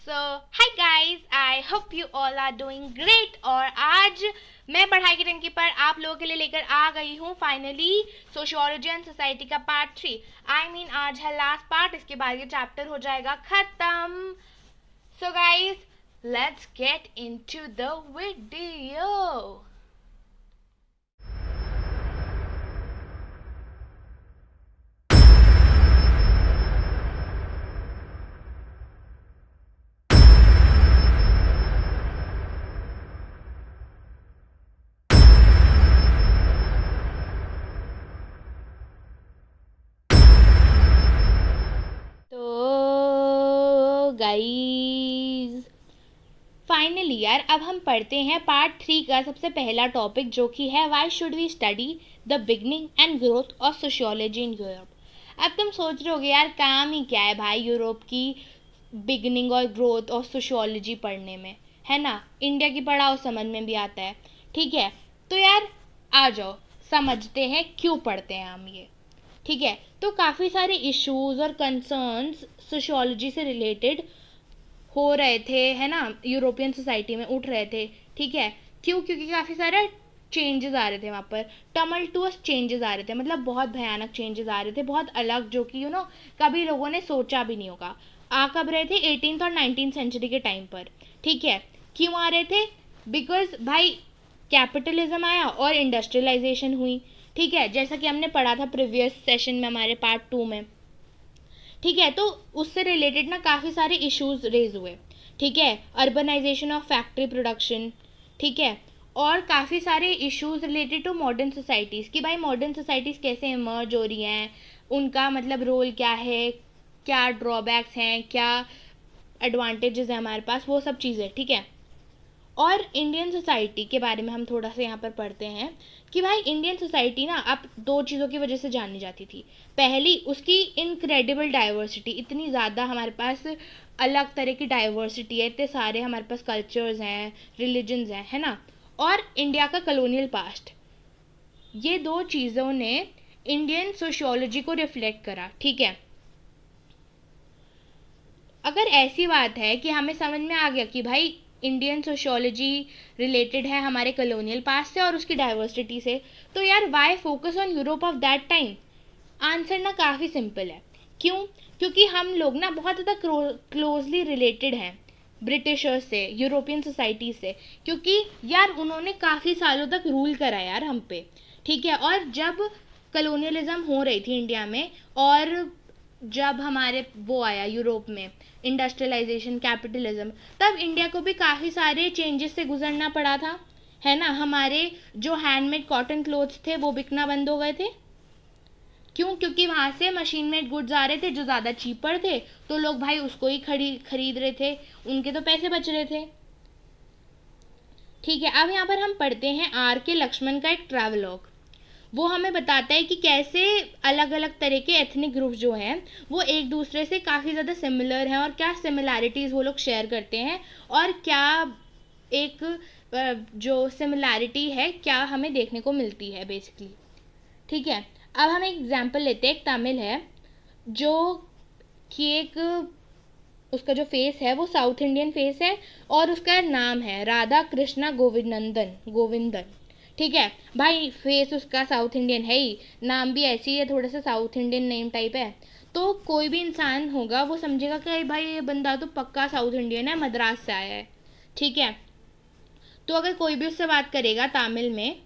Hi guys, I hope you all are doing great. और आज मैं पढ़ाई की टंकी पर आप लोगों के लिए लेकर आ गई हूँ फाइनली सोशियोलॉजी एंड सोसाइटी का पार्ट 3। आज है लास्ट पार्ट, इसके बाद ये चैप्टर हो जाएगा खत्म। So guys, let's get into the video. तो गाइस फाइनली यार अब हम पढ़ते हैं पार्ट 3 का सबसे पहला टॉपिक, जो कि है why should we study the beginning and growth of sociology in Europe. अब तुम सोच रहे होगे यार काम ही क्या है भाई यूरोप की बिगनिंग और ग्रोथ ऑफ सोशियोलॉजी पढ़ने में, है ना। इंडिया की पढ़ाओ समझ में भी आता है, ठीक है। तो यार आ जाओ समझते हैं क्यों पढ़ते हैं हम ये, ठीक है। तो काफ़ी सारे इश्यूज और कंसर्न्स सोशियोलॉजी से रिलेटेड हो रहे थे, है ना, यूरोपियन सोसाइटी में उठ रहे थे, ठीक है। क्यों? क्योंकि काफ़ी सारे चेंजेस आ रहे थे वहाँ पर, टमल्टुअस चेंजेस आ रहे थे, मतलब बहुत भयानक चेंजेस आ रहे थे, बहुत अलग, जो कि कभी लोगों ने सोचा भी नहीं होगा। आ कब रहे थे? 18th और 19th सेंचुरी के टाइम पर, ठीक है। क्यों आ रहे थे? बिकॉज भाई कैपिटलिज्म आया और इंडस्ट्रियलाइजेशन हुई, ठीक है, जैसा कि हमने पढ़ा था प्रीवियस सेशन में हमारे पार्ट 2 में, ठीक है। तो उससे रिलेटेड ना काफ़ी सारे इश्यूज रेज हुए, ठीक है। अर्बनाइजेशन ऑफ फैक्ट्री प्रोडक्शन, ठीक है, और काफ़ी सारे issues related to modern societies कि भाई मॉडर्न सोसाइटीज़ कैसे इमर्ज हो रही हैं, उनका मतलब रोल क्या है, क्या ड्रॉबैक्स हैं, क्या एडवांटेजेस हैं हमारे पास, वो सब चीज़ें, ठीक है। और इंडियन सोसाइटी के बारे में हम थोड़ा सा यहाँ पर पढ़ते हैं कि भाई इंडियन सोसाइटी ना अब दो चीज़ों की वजह से जानी जाती थी। पहली, उसकी इनक्रेडिबल डाइवर्सिटी, इतनी ज़्यादा हमारे पास अलग तरह की डाइवर्सिटी है, इतने सारे हमारे पास कल्चर्स हैं, रिलीजन्स हैं, है ना। और इंडिया का कॉलोनियल पास्ट, ये दो चीज़ों ने इंडियन सोशियोलॉजी को रिफ्लेक्ट करा, ठीक है। अगर ऐसी बात है कि हमें समझ में आ गया कि भाई इंडियन सोशियोलॉजी रिलेटेड है हमारे कॉलोनियल पास्ट से और उसकी डाइवर्सिटी से, तो यार why focus on Europe of that time? Answer ना काफ़ी सिंपल है। क्यों? क्योंकि हम लोग ना बहुत ज़्यादा क्लोजली रिलेटेड हैं ब्रिटिशर्स से, यूरोपियन सोसाइटी से, क्योंकि यार उन्होंने काफ़ी सालों तक रूल करा यार हम पे, ठीक है। और जब कॉलोनियलिज्म हो रही थी इंडिया में, और जब हमारे वो आया यूरोप में इंडस्ट्रियलाइजेशन, कैपिटलिज्म, तब इंडिया को भी काफ़ी सारे चेंजेस से गुजरना पड़ा था, है ना। हमारे जो हैंडमेड कॉटन क्लोथ्स थे वो बिकना बंद हो गए थे। क्यों? क्योंकि वहाँ से मशीन मेड गुड्स आ रहे थे जो ज़्यादा चीपर थे, तो लोग भाई उसको ही खरीद रहे थे, उनके तो पैसे बच रहे थे, ठीक है। अब यहाँ पर हम पढ़ते हैं आर के लक्ष्मण का एक ट्रैवलॉग। वो हमें बताता है कि कैसे अलग अलग तरह के एथनिक ग्रुप जो हैं वो एक दूसरे से काफ़ी ज़्यादा सिमिलर हैं, और क्या सिमिलैरिटीज़ वो लोग शेयर करते हैं, और क्या एक जो सिमिलैरिटी है क्या हमें देखने को मिलती है बेसिकली, ठीक है। अब हम एक एग्जांपल लेते हैं। एक तमिल है जो कि एक, उसका जो फेस है वो साउथ इंडियन फेस है, और उसका नाम है राधा कृष्णा गोविंदन, ठीक है। भाई फेस उसका साउथ इंडियन है ही, नाम भी ऐसी है, थोड़ा सा साउथ इंडियन नेम टाइप है, तो कोई भी इंसान होगा वो समझेगा कि भाई ये बंदा तो पक्का साउथ इंडियन है, मद्रास से आया है, ठीक है। तो अगर कोई भी उससे बात करेगा तमिल में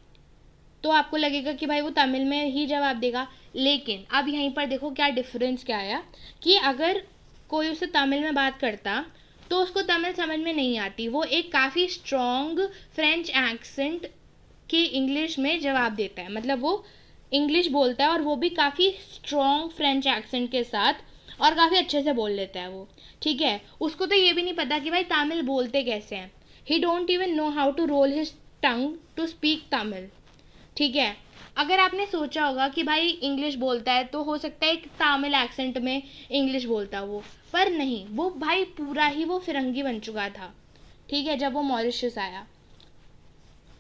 तो आपको लगेगा कि भाई वो तमिल में ही जवाब देगा। लेकिन अब यहीं पर देखो क्या डिफरेंस क्या आया, कि अगर कोई उससे तमिल में बात करता तो उसको तमिल समझ में नहीं आती, वो एक काफ़ी स्ट्रॉन्ग फ्रेंच एक्सेंट कि इंग्लिश में जवाब देता है, मतलब वो इंग्लिश बोलता है और वो भी काफ़ी स्ट्रॉन्ग फ्रेंच एक्सेंट के साथ, और काफ़ी अच्छे से बोल लेता है वो, ठीक है। उसको तो ये भी नहीं पता कि भाई तमिल बोलते कैसे हैं, he don't even know how to roll his tongue to speak Tamil, ठीक है। अगर आपने सोचा होगा कि भाई इंग्लिश बोलता है तो हो सकता है एक तमिल एक्सेंट में इंग्लिश बोलता वो, पर नहीं, वो भाई पूरा ही वो फिरंगी बन चुका था, ठीक है, जब वो मॉरिशस आया।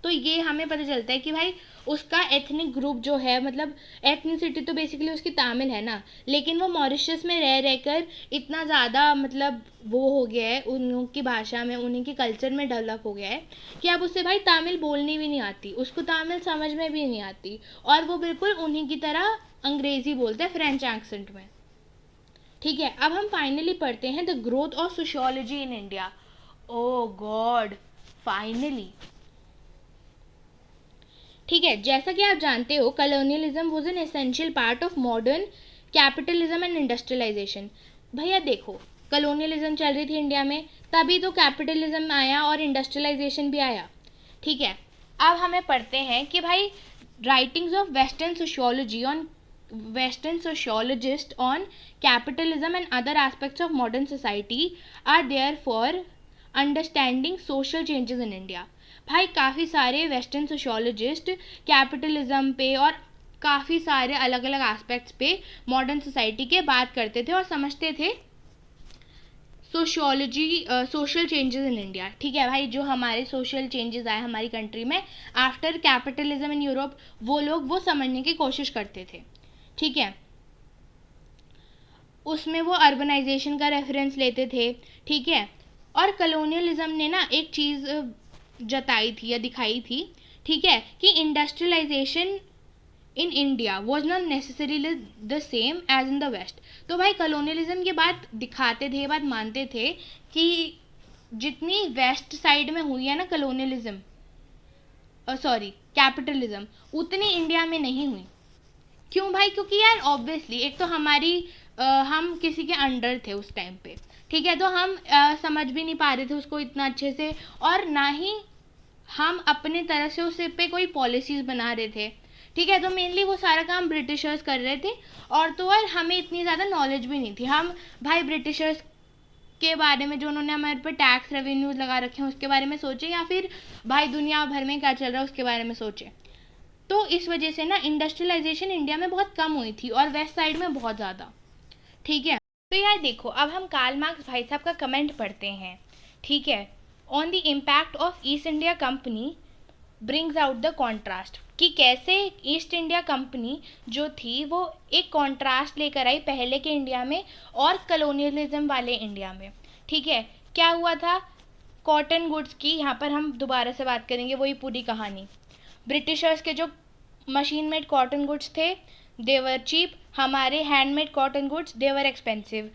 तो ये हमें पता चलता है कि भाई उसका एथनिक ग्रुप जो है, मतलब एथनिसिटी तो बेसिकली उसकी तमिल है ना, लेकिन वो मॉरिशस में रह रहकर इतना ज़्यादा मतलब वो हो गया है, उन की भाषा में, उन्हीं के कल्चर में डेवलप हो गया है कि अब उससे भाई तमिल बोलनी भी नहीं आती, उसको तमिल समझ में भी नहीं आती, और वो बिल्कुल उन्हीं की तरह अंग्रेज़ी बोलता है फ्रेंच एक्सेंट में। ठीक है, अब हम फाइनली पढ़ते हैं the growth of sociology in India. Oh God, finally. ठीक है, जैसा कि आप जानते हो colonialism was an essential part of modern capitalism and industrialisation. भैया देखो, कॉलोनियलिज्म चल रही थी इंडिया में, तभी तो कैपिटलिज्म आया और इंडस्ट्रियलाइजेशन भी आया। ठीक है, अब हमें पढ़ते हैं कि भाई writings of western sociology on Western sociologists on capitalism and other aspects of modern society are there for understanding social changes in India। भाई काफ़ी सारे वेस्टर्न सोशियोलॉजिस्ट कैपिटलिज्म पे और काफ़ी सारे अलग अलग एस्पेक्ट्स पे मॉडर्न सोसाइटी के बात करते थे और समझते थे sociology, social changes in India. ठीक है भाई, जो हमारे सोशल चेंजेस आए हमारी कंट्री में आफ्टर कैपिटलिज्म इन यूरोप, वो लोग वो समझने की कोशिश करते थे। ठीक है, उसमें वो अर्बनाइजेशन का रेफरेंस लेते थे। ठीक है, और कॉलोनियलिज्म ने ना एक चीज़ जताई थी या दिखाई थी, ठीक है, कि industrialisation in India was not necessarily the same as in the west. तो भाई कॉलोनियलिज्म की बात दिखाते थे, बात मानते थे कि जितनी वेस्ट साइड में हुई है ना कॉलोनियलिज्म, सॉरी कैपिटलिज्म, उतनी इंडिया में नहीं हुई। क्यों भाई? क्योंकि यार ऑब्वियसली एक तो हमारी हम किसी के अंडर थे उस टाइम पे। ठीक है, तो हम समझ भी नहीं पा रहे थे उसको इतना अच्छे से, और ना ही हम अपने तरह से उस पे कोई पॉलिसीज़ बना रहे थे। ठीक है, तो मेनली वो सारा काम ब्रिटिशर्स कर रहे थे, और तो और हमें इतनी ज़्यादा नॉलेज भी नहीं थी। हम भाई ब्रिटिशर्स के बारे में जो उन्होंने हमारे पे टैक्स रेवेन्यूज़ लगा रखे हैं उसके बारे में सोचे, या फिर भाई दुनिया भर में क्या चल रहा है उसके बारे में सोचे। तो इस वजह से ना इंडस्ट्रियलाइजेशन इंडिया में बहुत कम हुई थी और वेस्ट साइड में बहुत ज़्यादा। ठीक है, तो यार देखो, अब हम कार्ल मार्क्स भाई साहब का कमेंट पढ़ते हैं। ठीक है, on the impact of east India company brings out the contrast, कि कैसे ईस्ट इंडिया कंपनी जो थी वो एक कॉन्ट्रास्ट लेकर आई पहले के इंडिया में और कॉलोनियलिज्म वाले इंडिया में। ठीक है, क्या हुआ था? कॉटन गुड्स की यहाँ पर हम दोबारा से बात करेंगे, वही पूरी कहानी। ब्रिटिशर्स के जो मशीन मेड कॉटन गुड्स थे दे वर चीप, हमारे हैंडमेड कॉटन गुड्स दे वर एक्सपेंसिव।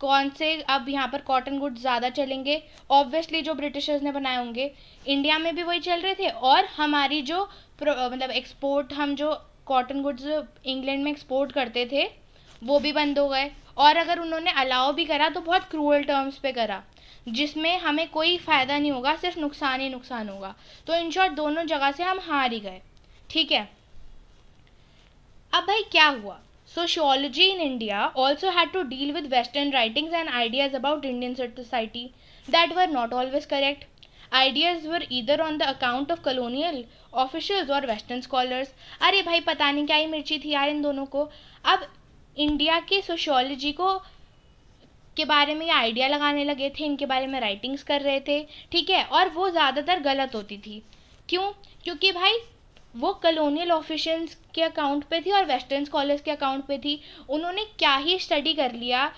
कौन से अब यहाँ पर कॉटन गुड्स ज़्यादा चलेंगे? ऑब्वियसली जो ब्रिटिशर्स ने बनाए होंगे। इंडिया में भी वही चल रहे थे, और हमारी जो मतलब एक्सपोर्ट, हम जो कॉटन गुड्स इंग्लैंड में एक्सपोर्ट करते थे वो भी बंद हो गए, और अगर उन्होंने अलाउ भी करा तो बहुत क्रूअल टर्म्स पे करा, जिसमें हमें कोई फ़ायदा नहीं होगा, सिर्फ नुकसान ही नुकसान होगा। तो इन शॉर्ट दोनों जगह से हम हार ही गए। ठीक है, अब भाई क्या हुआ? Sociology in India also had to deal with Western writings and ideas about Indian society that were not always correct. Ideas were either on the account of colonial officials or Western scholars. अरे भाई पता नहीं क्या ही मिर्ची थी यार इन दोनों को। अब इंडिया के सोशियोलॉजी को के बारे में ये आइडिया लगाने लगे थे, इनके बारे में राइटिंग्स कर रहे थे। ठीक है, और वो ज़्यादातर गलत होती थी। क्यों? क्योंकि भाई वो कॉलोनियल ऑफिशियल्स के अकाउंट पे थी और वेस्टर्न स्कॉलर्स के अकाउंट पे थी। उन्होंने क्या ही स्टडी कर लिया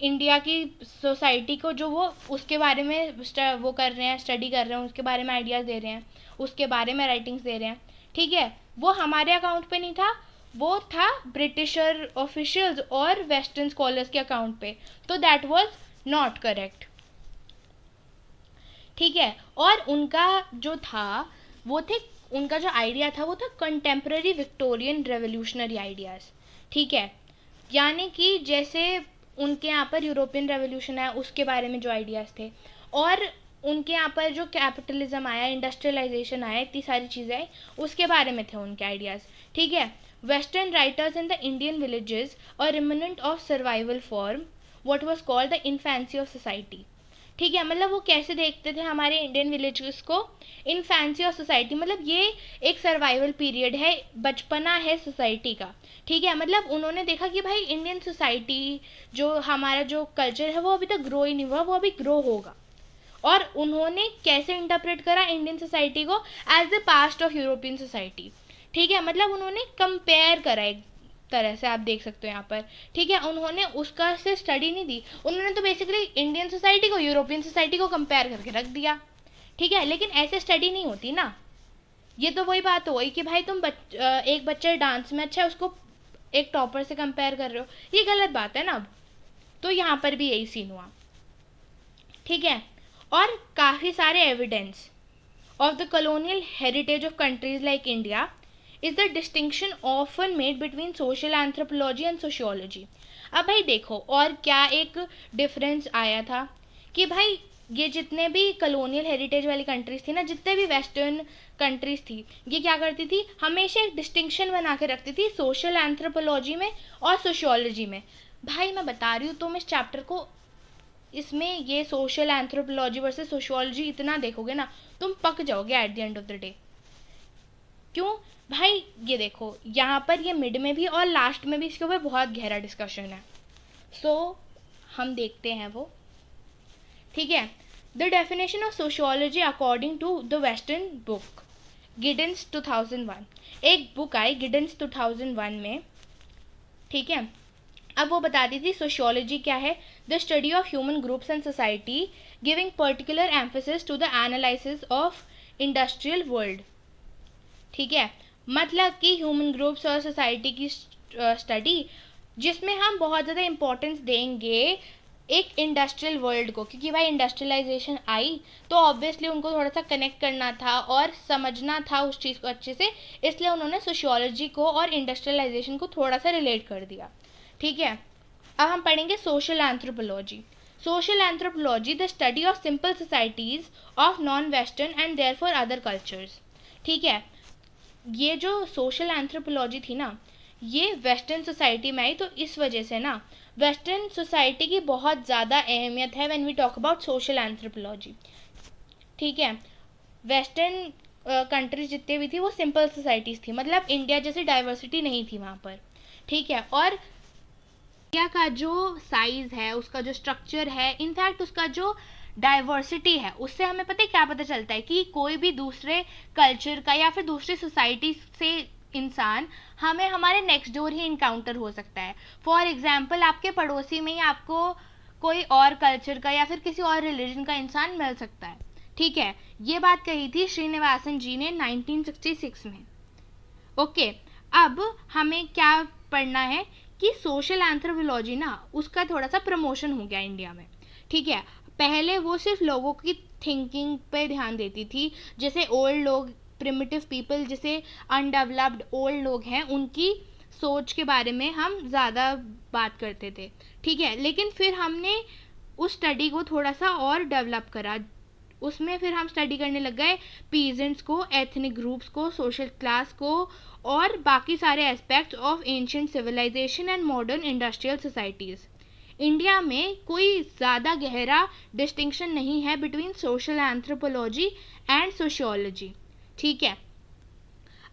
इंडिया की सोसाइटी को, जो वो उसके बारे में वो कर रहे हैं, स्टडी कर रहे हैं, उसके बारे में आइडियाज़ दे रहे हैं, उसके बारे में राइटिंग्स दे रहे हैं। ठीक है, वो हमारे अकाउंट पे नहीं था, वो था ब्रिटिशर ऑफिशियल्स और वेस्टर्न स्कॉलर्स के अकाउंट पे। तो दैट वाज नॉट करेक्ट। ठीक है, और उनका जो था वो थे, उनका जो आइडिया था वो था कंटेम्प्रेरी विक्टोरियन रेवोल्यूशनरी आइडियाज़। ठीक है, यानी कि जैसे उनके यहाँ पर यूरोपियन रेवोल्यूशन आया उसके बारे में जो आइडियाज़ थे, और उनके यहाँ पर जो कैपिटलिज्म आया, इंडस्ट्रियलाइजेशन आया, इतनी सारी चीज़ें आई, उसके बारे में थे उनके आइडियाज़। ठीक है, western writers in the Indian villages और remnant of survival form what was called the infancy of society. ठीक है, मतलब वो कैसे देखते थे हमारे इंडियन विलेजेस को? इन्फेंसी ऑफ सोसाइटी, मतलब ये एक सर्वाइवल पीरियड है, बचपना है सोसाइटी का। ठीक है, मतलब उन्होंने देखा कि भाई इंडियन सोसाइटी जो हमारा जो कल्चर है वो अभी तक ग्रो ही नहीं हुआ, वो अभी ग्रो होगा। और उन्होंने कैसे इंटरप्रेट करा इंडियन सोसाइटी को? As the past of European society. ठीक है, मतलब उन्होंने कंपेयर करा एक तरह से, आप देख सकते हो यहाँ पर। ठीक है, उन्होंने उसका से स्टडी नहीं दी, उन्होंने तो बेसिकली इंडियन सोसाइटी को यूरोपियन सोसाइटी को कंपेयर करके रख दिया। ठीक है, लेकिन ऐसे स्टडी नहीं होती ना। ये तो वही बात हो गई कि भाई तुम एक बच्चा डांस में अच्छा है, उसको एक टॉपर से कंपेयर कर रहे हो, ये गलत बात है ना। अब तो यहाँ पर भी यही सीन हुआ। ठीक है, और काफ़ी सारे evidence of the colonial heritage of countries like India is the distinction often made between social anthropology and sociology. अब भाई देखो, और क्या एक डिफरेंस आया था कि भाई ये जितने भी कॉलोनियल हेरिटेज वाली कंट्रीज थी ना, जितने भी वेस्टर्न कंट्रीज थी, ये क्या करती थी, हमेशा एक डिस्टिंक्शन बना के रखती थी सोशल एंथ्रोपोलॉजी में और सोशियोलॉजी में। भाई मैं बता रही हूँ, तुम इस चैप्टर को, इसमें ये सोशल एंथ्रोपोलॉजी वर्सेस सोशियोलॉजी इतना देखोगे ना, तुम पक जाओगे at the end of the day. क्यों भाई? ये देखो, यहाँ पर ये मिड में भी और लास्ट में भी इसके ऊपर बहुत गहरा डिस्कशन है। सो हम देखते हैं वो। ठीक है, the definition of sociology according to the western book Giddens 2001, एक बुक आई गिडेंस 2001 में। ठीक है, अब वो बताती थी सोशियोलॉजी क्या है, the study of human groups and society giving particular emphasis to the analysis of industrial world. ठीक है, मतलब कि ह्यूमन ग्रुप्स और सोसाइटी की स्टडी जिसमें हम बहुत ज़्यादा इम्पोर्टेंस देंगे एक इंडस्ट्रियल वर्ल्ड को, क्योंकि भाई इंडस्ट्रियलाइजेशन आई तो ऑब्वियसली उनको थोड़ा सा कनेक्ट करना था और समझना था उस चीज़ को अच्छे से, इसलिए उन्होंने सोशियोलॉजी को और इंडस्ट्रियलाइजेशन को थोड़ा सा रिलेट कर दिया। ठीक है, अब हम पढ़ेंगे social anthropology. Social anthropology the study of simple societies of non western and therefore other cultures. ठीक है, ये जो सोशल एंथ्रोपोलॉजी थी ना, ये वेस्टर्न सोसाइटी में आई, तो इस वजह से ना वेस्टर्न सोसाइटी की बहुत ज़्यादा अहमियत है when we talk about social anthropology. ठीक है, वेस्टर्न कंट्रीज जितने भी थी वो सिंपल सोसाइटीज़ थी, मतलब इंडिया जैसी डाइवर्सिटी नहीं थी वहाँ पर। ठीक है, और इंडिया का जो साइज़ है, उसका जो स्ट्रक्चर है, इनफैक्ट उसका जो डाइवर्सिटी है, उससे हमें पता है क्या पता चलता है कि कोई भी दूसरे कल्चर का या फिर दूसरी सोसाइटी से इंसान हमें हमारे नेक्स्ट डोर ही इनकाउंटर हो सकता है। फॉर एग्जाम्पल, आपके पड़ोसी में ही आपको कोई और कल्चर का या फिर किसी और रिलीजन का इंसान मिल सकता है। ठीक है, ये बात कही थी श्रीनिवासन जी ने 1966 में। ओके, अब हमें क्या पढ़ना है कि सोशल एंथ्रोपोलॉजी ना, उसका थोड़ा सा प्रमोशन हो गया इंडिया में। ठीक है, पहले वो सिर्फ लोगों की थिंकिंग पे ध्यान देती थी, जैसे ओल्ड लोग, प्रिमिटिव पीपल, जैसे अनडेवलप्ड ओल्ड लोग हैं, उनकी सोच के बारे में हम ज़्यादा बात करते थे। ठीक है, लेकिन फिर हमने उस स्टडी को थोड़ा सा और डेवलप करा, उसमें फिर हम स्टडी करने लग गए पीजेंट्स को, एथनिक ग्रुप्स को, सोशल क्लास को और बाकी सारे aspects of ancient civilisation and modern industrial societies. India में कोई ज़्यादा गहरा डिस्टिंक्शन नहीं है between social anthropology and sociology. ठीक है,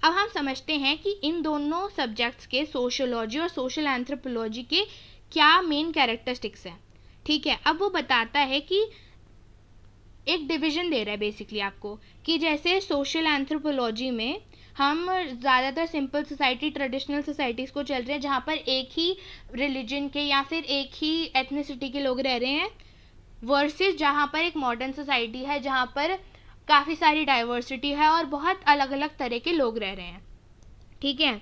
अब हम समझते हैं कि इन दोनों सब्जेक्ट्स के, सोशियोलॉजी और सोशल एंथ्रोपोलॉजी के, क्या मेन कैरेक्टरिस्टिक्स हैं। ठीक है, अब वो बताता है कि एक डिवीज़न दे रहा है बेसिकली आपको, कि जैसे सोशल एंथ्रोपोलॉजी में हम ज़्यादातर सिंपल सोसाइटी, ट्रेडिशनल सोसाइटीज़ को चल रहे हैं जहाँ पर एक ही रिलीजन के या फिर एक ही एथनिसिटी के लोग रह रहे हैं, वर्सेस जहाँ पर एक मॉडर्न सोसाइटी है जहाँ पर काफ़ी सारी डाइवर्सिटी है और बहुत अलग अलग तरह के लोग रह रहे हैं। ठीक है,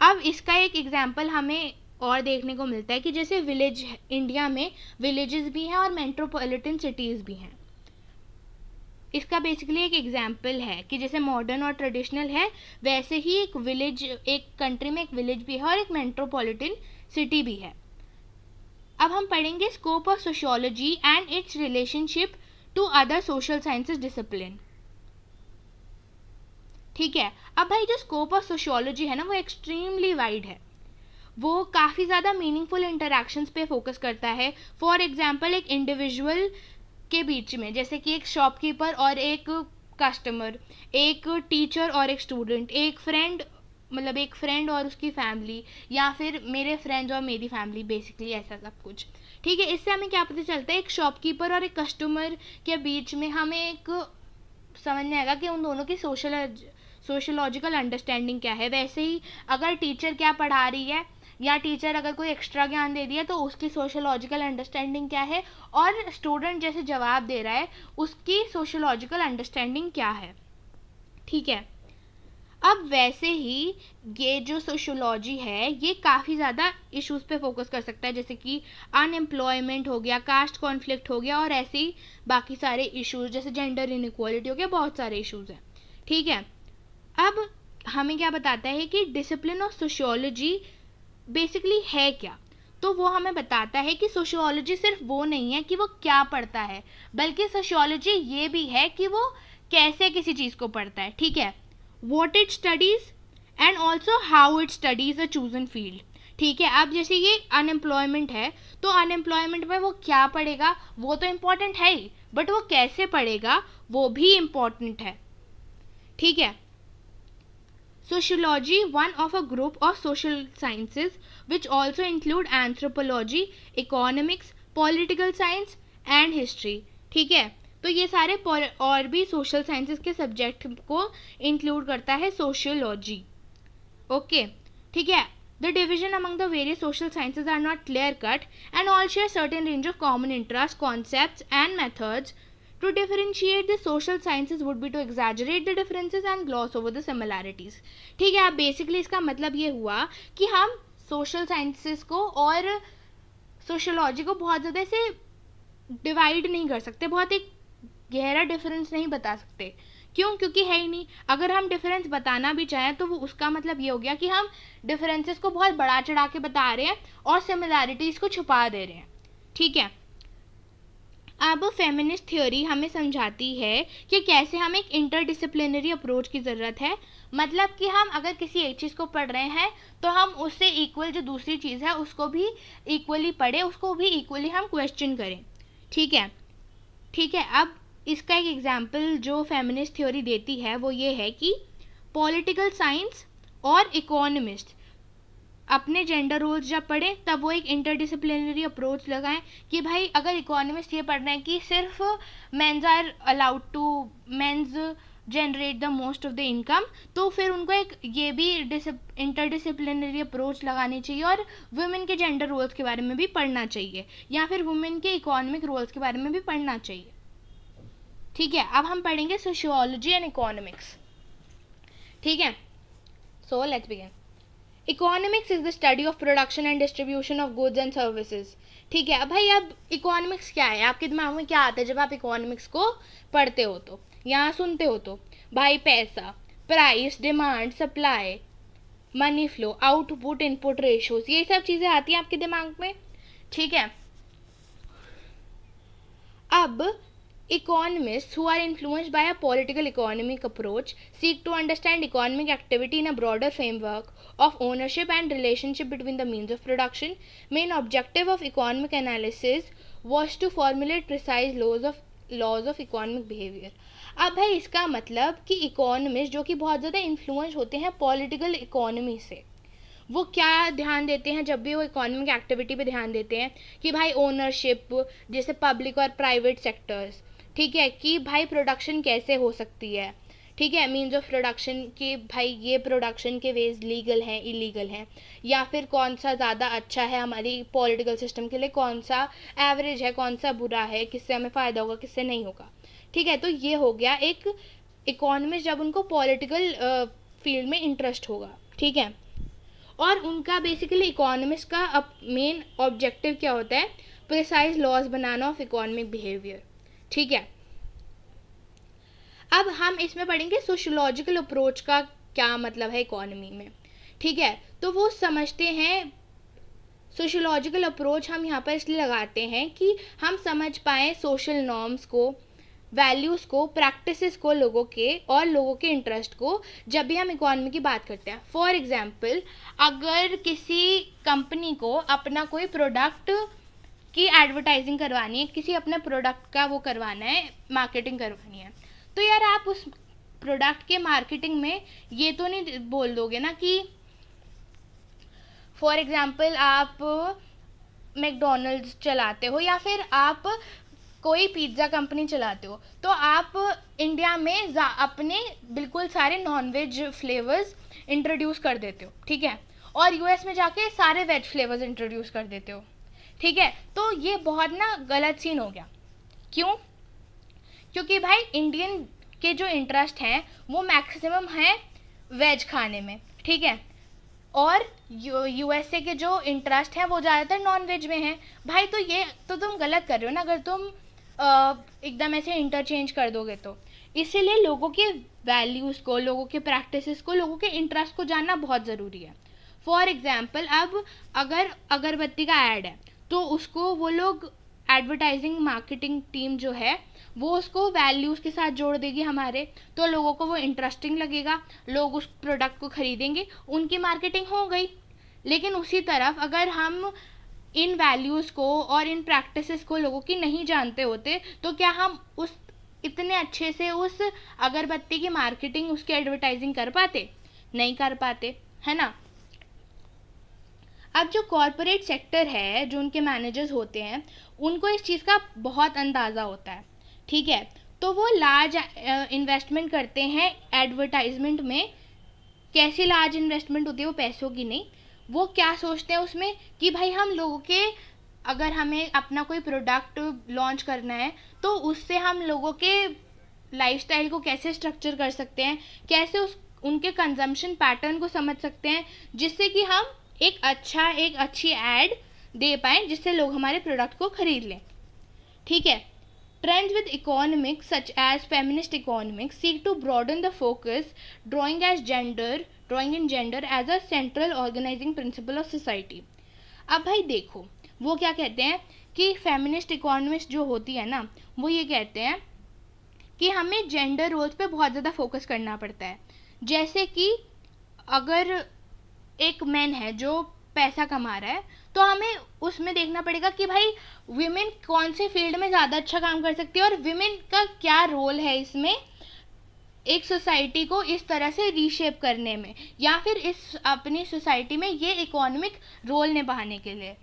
अब इसका एक एग्जाम्पल हमें और देखने को मिलता है कि जैसे विलेज, इंडिया में विलेजेस भी हैं और मेट्रोपॉलिटन सिटीज़ भी हैं। इसका बेसिकली एक एग्जाम्पल है कि जैसे मॉडर्न और ट्रेडिशनल है, वैसे ही एक विलेज, एक कंट्री में एक विलेज भी है और एक मेट्रोपॉलिटन सिटी भी है। अब हम पढ़ेंगे scope of sociology and its relationship to other social sciences discipline. ठीक है, अब भाई जो स्कोप ऑफ सोशियोलॉजी है ना, वो एक्सट्रीमली वाइड है, वो काफ़ी ज़्यादा मीनिंगफुल इंटरेक्शंस पे फोकस करता है। फॉर एग्जांपल, एक इंडिविजुअल के बीच में, जैसे कि एक शॉपकीपर और एक कस्टमर, एक टीचर और एक स्टूडेंट, एक फ्रेंड, मतलब एक फ्रेंड और उसकी फैमिली, या फिर मेरे फ्रेंड्स और मेरी फैमिली, बेसिकली ऐसा सब कुछ। ठीक है, इससे हमें क्या पता चलता है, एक शॉपकीपर और एक कस्टमर के बीच में हमें एक समझ में आएगा कि उन दोनों की सोशोलॉजिकल अंडरस्टैंडिंग क्या है। वैसे ही अगर टीचर क्या पढ़ा रही है या टीचर अगर कोई एक्स्ट्रा ज्ञान दे दिया तो उसकी सोशोलॉजिकल अंडरस्टैंडिंग क्या है, और स्टूडेंट जैसे जवाब दे रहा है उसकी सोशोलॉजिकल अंडरस्टैंडिंग क्या है। ठीक है, अब वैसे ही ये जो सोशोलॉजी है ये काफ़ी ज़्यादा इश्यूज पे फोकस कर सकता है, जैसे कि अनएम्प्लॉयमेंट हो गया, कास्ट कॉन्फ्लिक्ट हो गया, और ऐसे ही बाकी सारे इश्यूज जैसे जेंडर इनइक्वालिटी हो गया, बहुत सारे इश्यूज हैं। ठीक है, अब हमें क्या बताता है कि डिसिप्लिन ऑफ सोशियोलॉजी बेसिकली है क्या, तो वो हमें बताता है कि सोशियोलॉजी सिर्फ वो नहीं है कि वो क्या पढ़ता है, बल्कि सोशियोलॉजी ये भी है कि वो कैसे किसी चीज़ को पढ़ता है। ठीक है, what it studies and also how it studies a chosen field। ठीक है, अब जैसे ये अनएम्प्लॉयमेंट है तो अनएम्प्लॉयमेंट में वो क्या पढ़ेगा वो तो इम्पोर्टेंट है ही, बट वो कैसे पढ़ेगा वो भी इम्पोर्टेंट है। ठीक है, sociology one of a group of social sciences which also include anthropology, economics, political science and history। ठीक है, तो ये सारे और भी सोशल साइंसेस के सब्जेक्ट को इंक्लूड करता है सोशियोलॉजी। ओके, ठीक है, the division among the various social sciences are not clear cut and all share certain range of common interest, concepts and methods. To differentiate the social sciences would be to exaggerate the differences and gloss over the similarities। ठीक है, अब basically इसका मतलब ये हुआ कि हम social sciences को और सोशोलॉजी को बहुत ज़्यादा ऐसे डिवाइड नहीं कर सकते, बहुत एक गहरा डिफरेंस नहीं बता सकते। क्यों? क्योंकि है ही नहीं। अगर हम डिफरेंस बताना भी चाहें तो वो उसका मतलब ये हो गया कि हम डिफरेंसेस को बहुत बढ़ा चढ़ा के बता रहे हैं और सिमिलैरिटीज़ को छुपा दे रहे हैं। ठीक है, अब फेमिनिस्ट थ्योरी हमें समझाती है कि कैसे हमें एक इंटरडिसिप्लिनरी अप्रोच की ज़रूरत है। मतलब कि हम अगर किसी एक चीज़ को पढ़ रहे हैं तो हम उससे इक्वल जो दूसरी चीज़ है उसको भी इक्वली पढ़ें, उसको भी इक्वली हम क्वेश्चन करें। ठीक है, ठीक है, अब इसका एक एग्जाम्पल जो फेमिनिस्ट थ्योरी देती है वो ये है कि पॉलिटिकल साइंस और इकोनॉमिस्ट अपने जेंडर रोल्स जब पढ़ें तब वो एक इंटरडिसिप्लिनरी अप्रोच लगाएं कि भाई अगर इकोनॉमिस्ट ये पढ़ रहे हैं कि सिर्फ mens are allowed to mens generate the most of the income, तो फिर उनको एक ये भी इंटरडिसिप्लिनरी अप्रोच लगानी चाहिए और वुमेन के जेंडर रोल्स के बारे में भी पढ़ना चाहिए, या फिर वुमेन के इकोनॉमिक रोल्स के बारे में भी पढ़ना चाहिए। ठीक है, अब हम पढ़ेंगे सोशियोलॉजी एंड इकोनॉमिक्स। ठीक है, so let's begin. Economics is the study of production and distribution of goods and services. ठीक है, अब भाई अब इकोनॉमिक्स क्या है, आपके दिमाग में क्या आता है जब आप इकोनॉमिक्स को पढ़ते हो तो यहाँ सुनते हो तो भाई पैसा, price, demand, supply, money flow, output, input ratios, ये सब चीज़ें आती हैं आपके दिमाग में। ठीक है, अब economists who are influenced by a political economic approach seek to understand economic activity in a broader framework of ownership and relationship between the means of production. Main objective of economic analysis was to formulate precise laws of economic behavior। अब भाई इसका मतलब कि economist जो कि बहुत ज़्यादा influence होते हैं पॉलिटिकल इकोनॉमी से, वो क्या ध्यान देते हैं जब भी वो इकोनॉमिक एक्टिविटी पे ध्यान देते हैं कि भाई ओनरशिप, जैसे पब्लिक और प्राइवेट सेक्टर्स। ठीक है, कि भाई प्रोडक्शन कैसे हो सकती है। ठीक है, मीन्स ऑफ प्रोडक्शन कि भाई ये प्रोडक्शन के वेज लीगल हैं, इलीगल हैं, या फिर कौन सा ज़्यादा अच्छा है हमारी पॉलिटिकल सिस्टम के लिए, कौन सा एवरेज है, कौन सा बुरा है, किससे हमें फ़ायदा होगा, किससे नहीं होगा। ठीक है, तो ये हो गया एक इकोनॉमिस्ट जब उनको पॉलिटिकल फील्ड में इंटरेस्ट होगा। ठीक है, और उनका बेसिकली इकोनॉमिस्ट का मेन ऑब्जेक्टिव क्या होता है, प्रिसाइज लॉज बनाना ऑफ इकोनॉमिक बिहेवियर। ठीक है, अब हम इसमें पढ़ेंगे सोशियोलॉजिकल अप्रोच का क्या मतलब है इकोनॉमी में। ठीक है, तो वो समझते हैं सोशियोलॉजिकल अप्रोच हम यहाँ पर इसलिए लगाते हैं कि हम समझ पाएँ सोशल नॉर्म्स को, वैल्यूज़ को, प्रैक्टिसेस को लोगों के और लोगों के इंटरेस्ट को जब भी हम इकोनॉमी की बात करते हैं। फॉर एग्जांपल, अगर किसी कंपनी को अपना कोई प्रोडक्ट की एडवर्टाइजिंग करवानी है, किसी अपने प्रोडक्ट का वो करवाना है, मार्केटिंग करवानी है, तो यार आप उस प्रोडक्ट के मार्केटिंग में ये तो नहीं बोल दोगे ना कि फॉर एग्जांपल आप मैकडॉनल्ड्स चलाते हो या फिर आप कोई पिज़्ज़ा कंपनी चलाते हो, तो आप इंडिया में अपने बिल्कुल सारे नॉनवेज फ्लेवर्स इंट्रोड्यूस कर देते हो, ठीक है, और यूएस में जाके सारे वेज फ्लेवर्स इंट्रोड्यूस कर देते हो, ठीक है। तो ये बहुत ना गलत सीन हो गया। क्यों? क्योंकि भाई इंडियन के जो इंटरेस्ट हैं वो मैक्सिमम है वेज खाने में, ठीक है, और यूएसए के जो इंटरेस्ट हैं वो ज़्यादातर नॉन वेज में हैं। भाई तो ये तो तुम गलत कर रहे हो ना अगर तुम एकदम ऐसे इंटरचेंज कर दोगे तो। इसीलिए लोगों के वैल्यूज़ को, लोगों के प्रैक्टिसेस को, लोगों के इंटरेस्ट को जानना बहुत ज़रूरी है। फॉर एग्जाम्पल, अब अगर अगरबत्ती का ऐड है तो उसको वो लोग एडवर्टाइजिंग मार्केटिंग टीम जो है वो उसको वैल्यूज़ के साथ जोड़ देगी हमारे, तो लोगों को वो इंटरेस्टिंग लगेगा, लोग उस प्रोडक्ट को ख़रीदेंगे, उनकी मार्केटिंग हो गई। लेकिन उसी तरफ अगर हम इन वैल्यूज़ को और इन प्रैक्टिसेस को लोगों की नहीं जानते होते तो क्या हम उस इतने अच्छे से उस अगरबत्ती की मार्केटिंग, उसकी एडवर्टाइजिंग कर पाते? नहीं कर पाते, है ना। अब जो कॉरपोरेट सेक्टर है, जो उनके मैनेजर्स होते हैं, उनको इस चीज़ का बहुत अंदाज़ा होता है, ठीक है, तो वो लार्ज इन्वेस्टमेंट करते हैं एडवर्टाइजमेंट में। कैसी लार्ज इन्वेस्टमेंट होती है? वो पैसों की नहीं, वो क्या सोचते हैं उसमें कि भाई हम लोगों के, अगर हमें अपना कोई प्रोडक्ट लॉन्च करना है तो उससे हम लोगों के लाइफस्टाइल को कैसे स्ट्रक्चर कर सकते हैं, कैसे उनके कंजम्पशन पैटर्न को समझ सकते हैं, जिससे कि हम एक अच्छी ऐड दे पाएँ जिससे लोग हमारे प्रोडक्ट को खरीद लें, ठीक है। Trends with economics such as feminist economics seek to broaden the focus, drawing in gender as a central organizing principle of society. अब भाई देखो, वो क्या कहते हैं कि फेमिनिस्ट इकोनॉमिक्स जो होती है ना, वो ये कहते हैं कि हमें जेंडर रोल्स पे बहुत ज़्यादा फोकस करना पड़ता है। जैसे कि अगर एक मैन है जो पैसा कमा रहा है तो हमें उसमें देखना पड़ेगा कि भाई विमेन कौन से फील्ड में ज़्यादा अच्छा काम कर सकती है और विमेन का क्या रोल है इसमें, एक सोसाइटी को इस तरह से रीशेप करने में, या फिर इस अपनी सोसाइटी में ये इकोनॉमिक रोल निभाने के लिए,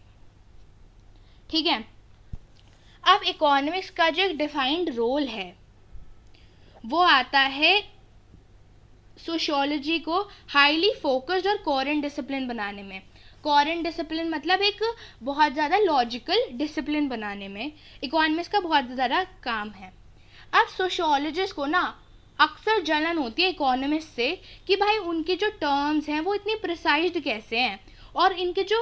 ठीक है। अब इकोनॉमिक्स का जो एक डिफाइंड रोल है वो आता है सोशियोलॉजी को हाईली फोकस्ड और कोहेरेंट डिसिप्लिन बनाने में। कोहेरेंट डिसिप्लिन मतलब एक बहुत ज़्यादा लॉजिकल डिसिप्लिन बनाने में इकोनॉमिक्स का बहुत ज़्यादा काम है। अब सोशियोलॉजिस्ट को ना अक्सर जलन होती है इकोनॉमिस्ट से कि भाई उनकी जो टर्म्स हैं वो इतनी प्रिसाइज्ड कैसे हैं और इनके जो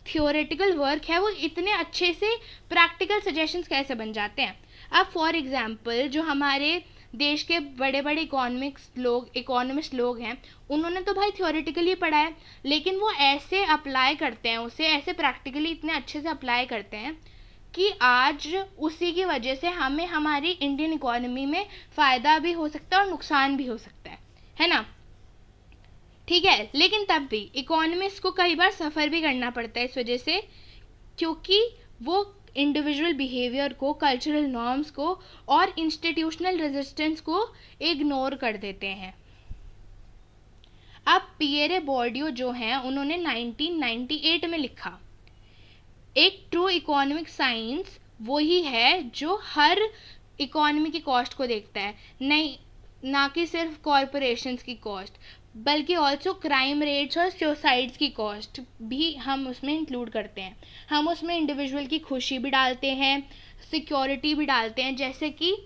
थियोरेटिकल वर्क है वो इतने अच्छे से प्रैक्टिकल सजेशंस कैसे बन जाते हैं। अब फॉर एग्जांपल जो हमारे देश के बड़े बड़े इकोनॉमिस्ट लोग हैं, उन्होंने तो भाई थियोरेटिकली पढ़ा है, लेकिन वो ऐसे अप्लाई करते हैं, उसे ऐसे प्रैक्टिकली इतने अच्छे से अप्लाई करते हैं कि आज उसी की वजह से हमें हमारी इंडियन इकोनॉमी में फ़ायदा भी हो सकता है और नुकसान भी हो सकता है ना, ठीक है। लेकिन तब भी इकोनॉमिस्ट को कई बार सफ़र भी करना पड़ता है इस वजह से, क्योंकि वो इंडिविजुअल बिहेवियर को, कल्चरल नॉर्म्स को और इंस्टीट्यूशनल रेजिस्टेंस को इग्नोर कर देते हैं। अब पियरे बोर्डियो जो हैं उन्होंने 1998 में लिखा, एक ट्रू इकोनॉमिक साइंस वही है जो हर इकोनॉमी की कॉस्ट को देखता है, नहीं ना कि सिर्फ कॉरपोरेशंस की कॉस्ट, बल्कि ऑल्सो क्राइम रेट्स और सुसाइड्स की कॉस्ट भी हम उसमें इंक्लूड करते हैं। हम उसमें इंडिविजुअल की खुशी भी डालते हैं, सिक्योरिटी भी डालते हैं, जैसे कि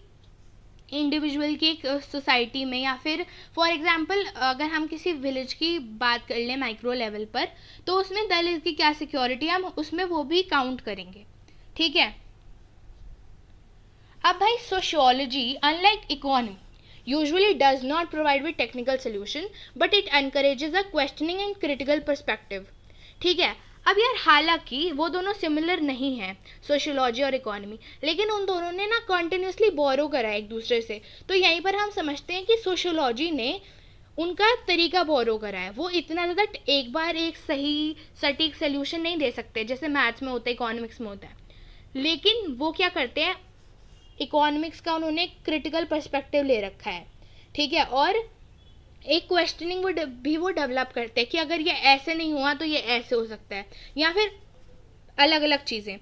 इंडिविजुअल की एक सोसाइटी में, या फिर फॉर एग्जांपल अगर हम किसी विलेज की बात कर लें माइक्रो लेवल पर, तो उसमें दलित की क्या सिक्योरिटी हम उसमें वो भी काउंट करेंगे, ठीक है। अब भाई sociology unlike economy usually does not provide with technical solution but it encourages a questioning and critical perspective, ठीक है। अब यार हालांकि वो दोनों सिमिलर नहीं हैं, सोशियोलॉजी और इकोनॉमी, लेकिन उन दोनों ने ना कॉन्टिन्यूसली बोरो करा है एक दूसरे से, तो यहीं पर हम समझते हैं कि सोशियोलॉजी ने उनका तरीका बोरो करा है। वो इतना ज़्यादा एक बार एक सही सटीक सोल्यूशन नहीं दे सकते जैसे मैथ्स में होता है, इकोनॉमिक्स में होता है, लेकिन वो क्या करते हैं, इकोनॉमिक्स का उन्होंने क्रिटिकल पर्सपेक्टिव ले रखा है, ठीक है, और एक क्वेश्चनिंग वो डेवलप करते हैं कि अगर ये ऐसे नहीं हुआ तो ये ऐसे हो सकता है, या फिर अलग अलग चीज़ें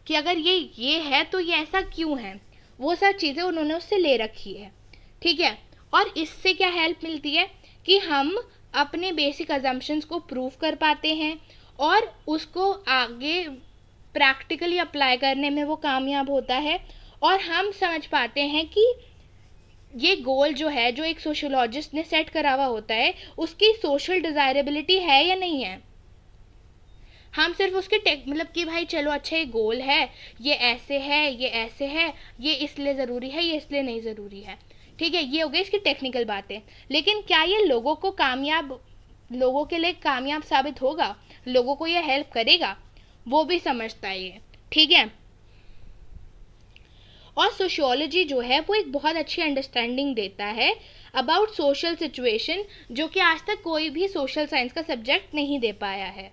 कि अगर ये है तो ये ऐसा क्यों है, वो सब चीज़ें उन्होंने उससे ले रखी है। ठीक है, और इससे क्या हेल्प मिलती है कि हम अपने बेसिक अजम्पशंस को प्रूव कर पाते हैं और उसको आगे प्रैक्टिकली अप्लाई करने में वो कामयाब होता है, और हम समझ पाते हैं कि ये गोल जो है, जो एक सोशियोलॉजिस्ट ने सेट करा हुआ होता है, उसकी सोशल डिज़ायरेबिलिटी है या नहीं है। हम सिर्फ उसके मतलब कि भाई चलो अच्छा ये गोल है, ये ऐसे है, ये ऐसे है, ये इसलिए ज़रूरी है, ये इसलिए नहीं ज़रूरी है। ठीक है, ये हो गई इसकी टेक्निकल बातें। लेकिन क्या ये लोगों के लिए कामयाब साबित होगा, लोगों को ये हेल्प करेगा, वो भी समझता है ये। ठीक है, और सोशियोलॉजी जो है वो एक बहुत अच्छी अंडरस्टैंडिंग देता है अबाउट सोशल सिचुएशन, जो कि आज तक कोई भी सोशल साइंस का सब्जेक्ट नहीं दे पाया है।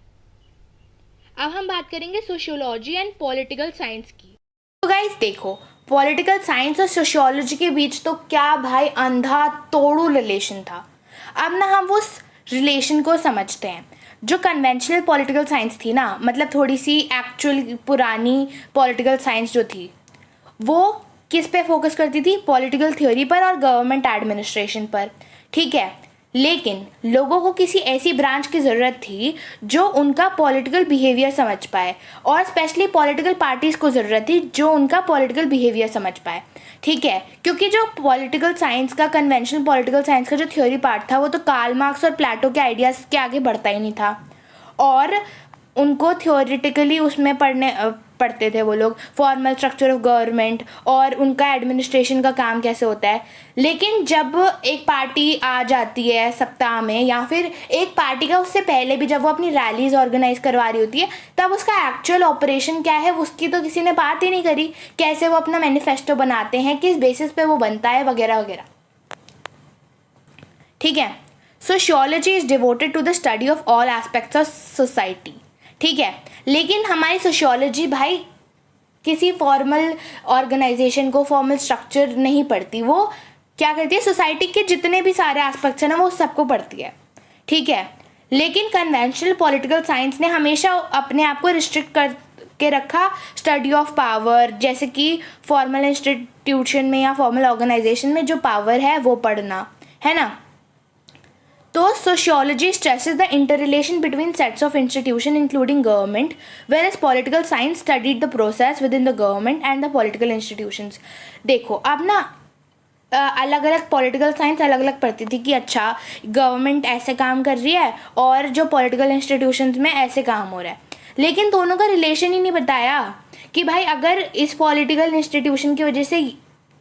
अब हम बात करेंगे सोशियोलॉजी एंड पॉलिटिकल साइंस की। तो गाइस देखो, पॉलिटिकल साइंस और सोशियोलॉजी के बीच तो क्या भाई अंधा तोड़ू रिलेशन था। अब ना हम उस रिलेशन को समझते हैं। जो कन्वेंशनल पॉलिटिकल साइंस थी ना, मतलब थोड़ी सी एक्चुअल पुरानी पॉलिटिकल साइंस जो थी, वो किस पे फोकस करती थी? पॉलिटिकल थ्योरी पर और गवर्नमेंट एडमिनिस्ट्रेशन पर। ठीक है, लेकिन लोगों को किसी ऐसी ब्रांच की ज़रूरत थी जो उनका पॉलिटिकल बिहेवियर समझ पाए, और स्पेशली पॉलिटिकल पार्टीज़ को ज़रूरत थी जो उनका पॉलिटिकल बिहेवियर समझ पाए। ठीक है, क्योंकि जो पॉलिटिकल साइंस का, कन्वेंशनल पॉलिटिकल साइंस का जो थ्योरी पार्ट था, वो तो कार्ल मार्क्स और प्लेटो के आइडियाज़ के आगे बढ़ता ही नहीं था, और उनको थ्योरेटिकली उसमें पढ़ते थे वो लोग, फॉर्मल स्ट्रक्चर ऑफ गवर्नमेंट और उनका एडमिनिस्ट्रेशन का काम कैसे होता है। लेकिन जब एक पार्टी आ जाती है सत्ता में, या फिर एक पार्टी का उससे पहले भी जब वो अपनी रैलीज ऑर्गेनाइज करवा रही होती है, तब उसका एक्चुअल ऑपरेशन क्या है उसकी तो किसी ने बात ही नहीं करी। कैसे वो अपना मैनिफेस्टो बनाते हैं, किस बेसिस पे वो बनता है, वगैरह वगैरह। ठीक है, sociology is devoted to the study of all aspects of society. ठीक है, लेकिन हमारी सोशियोलॉजी भाई किसी फॉर्मल ऑर्गेनाइजेशन को, फॉर्मल स्ट्रक्चर नहीं पढ़ती। वो क्या करती है, सोसाइटी के जितने भी सारे एस्पेक्ट्स हैं ना, वो सबको पढ़ती है। ठीक है, लेकिन कन्वेंशनल पॉलिटिकल साइंस ने हमेशा अपने आप को रिस्ट्रिक्ट कर के रखा स्टडी ऑफ पावर, जैसे कि फॉर्मल इंस्टीट्यूशन में या फॉर्मल ऑर्गेनाइजेशन में जो पावर है वो पढ़ना है ना। तो sociology stresses the interrelation between sets of institutions including government, whereas political science studied the process within the government and the political institutions. देखो अब ना अलग अलग पॉलिटिकल साइंस अलग अलग पढ़ती थी कि अच्छा गवर्नमेंट ऐसे काम कर रही है और जो पॉलिटिकल इंस्टीट्यूशंस में ऐसे काम हो रहा है, लेकिन दोनों का रिलेशन ही नहीं बताया कि भाई अगर इस पॉलिटिकल इंस्टीट्यूशन की वजह से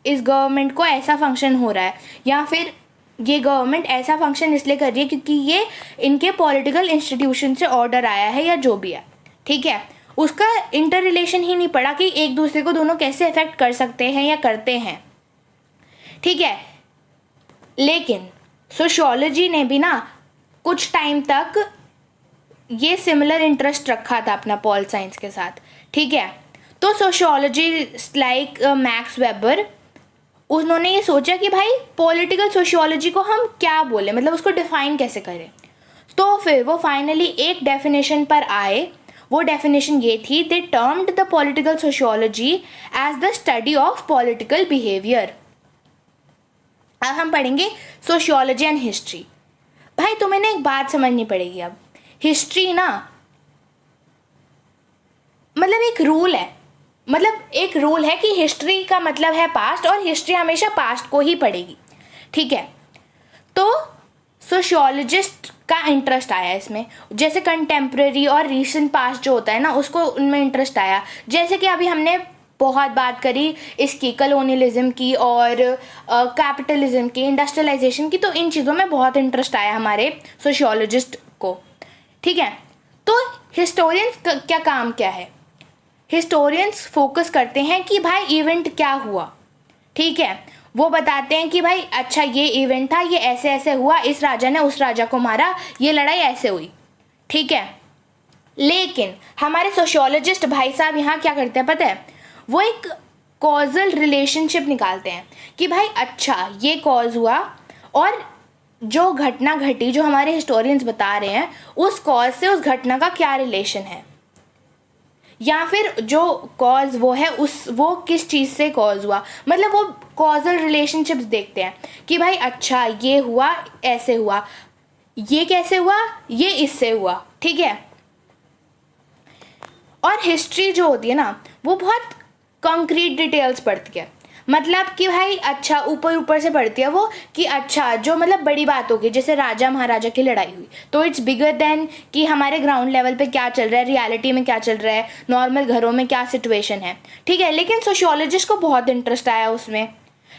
इस गवर्नमेंट को ऐसा फंक्शन हो रहा है, या फिर ये गवर्नमेंट ऐसा फंक्शन इसलिए कर रही है क्योंकि ये इनके पॉलिटिकल इंस्टीट्यूशन से ऑर्डर आया है, या जो भी है। ठीक है, उसका इंटर रिलेशन ही नहीं पड़ा कि एक दूसरे को दोनों कैसे अफेक्ट कर सकते हैं या करते हैं। ठीक है, लेकिन सोशियोलॉजी ने भी ना कुछ टाइम तक ये सिमिलर इंटरेस्ट रखा था अपना पॉल साइंस के साथ। ठीक है, तो सोशियोलॉजी लाइक मैक्स वेबर, उन्होंने ये सोचा कि भाई पॉलिटिकल सोशियोलॉजी को हम क्या बोले, मतलब उसको डिफाइन कैसे करें। तो फिर वो फाइनली एक डेफिनेशन पर आए। वो डेफिनेशन ये थी, they termed the political sociology as the study of political behaviour. अब हम पढ़ेंगे सोशियोलॉजी एंड हिस्ट्री। भाई तुम्हें ना एक बात समझनी पड़ेगी। अब हिस्ट्री ना मतलब एक रूल है, कि हिस्ट्री का मतलब है पास्ट, और हिस्ट्री हमेशा पास्ट को ही पढ़ेगी। ठीक है, तो सोशियोलॉजिस्ट का इंटरेस्ट आया इसमें, जैसे कंटेम्प्रेरी और रीसेंट पास्ट जो होता है ना, उसको उनमें इंटरेस्ट आया। जैसे कि अभी हमने बहुत बात करी इसकी, कलोनियलिज्म की और कैपिटलिज्म की, इंडस्ट्रियलाइजेशन की, तो इन चीज़ों में बहुत इंटरेस्ट आया हमारे सोशियोलॉजिस्ट को। ठीक है, तो हिस्टोरियंस क्या काम क्या है? हिस्टोरियंस फोकस करते हैं कि भाई इवेंट क्या हुआ। ठीक है, वो बताते हैं कि भाई अच्छा ये इवेंट था, ये ऐसे ऐसे हुआ, इस राजा ने उस राजा को मारा, ये लड़ाई ऐसे हुई। ठीक है, लेकिन हमारे सोशियोलॉजिस्ट भाई साहब यहाँ क्या करते हैं पता है? वो एक कॉजल रिलेशनशिप निकालते हैं कि भाई अच्छा ये कॉज हुआ, और जो घटना घटी, जो हमारे हिस्टोरियंस बता रहे हैं, उस कॉज से उस घटना का क्या रिलेशन है। या फिर जो कॉज वो है वो किस चीज़ से कॉज हुआ, मतलब वो कॉजल रिलेशनशिप्स देखते हैं कि भाई अच्छा ये हुआ, ऐसे हुआ, ये कैसे हुआ, ये इससे हुआ, ठीक है। और हिस्ट्री जो होती है ना वो बहुत कंक्रीट डिटेल्स पढ़ती है, मतलब कि भाई अच्छा ऊपर ऊपर से पढ़ती है वो कि अच्छा जो मतलब बड़ी बात होगी, जैसे राजा महाराजा की लड़ाई हुई तो इट्स बिगर देन कि हमारे ग्राउंड लेवल पे क्या चल रहा है, रियलिटी में क्या चल रहा है, नॉर्मल घरों में क्या सिचुएशन है, ठीक है। लेकिन सोशियोलॉजिस्ट को बहुत इंटरेस्ट आया उसमें,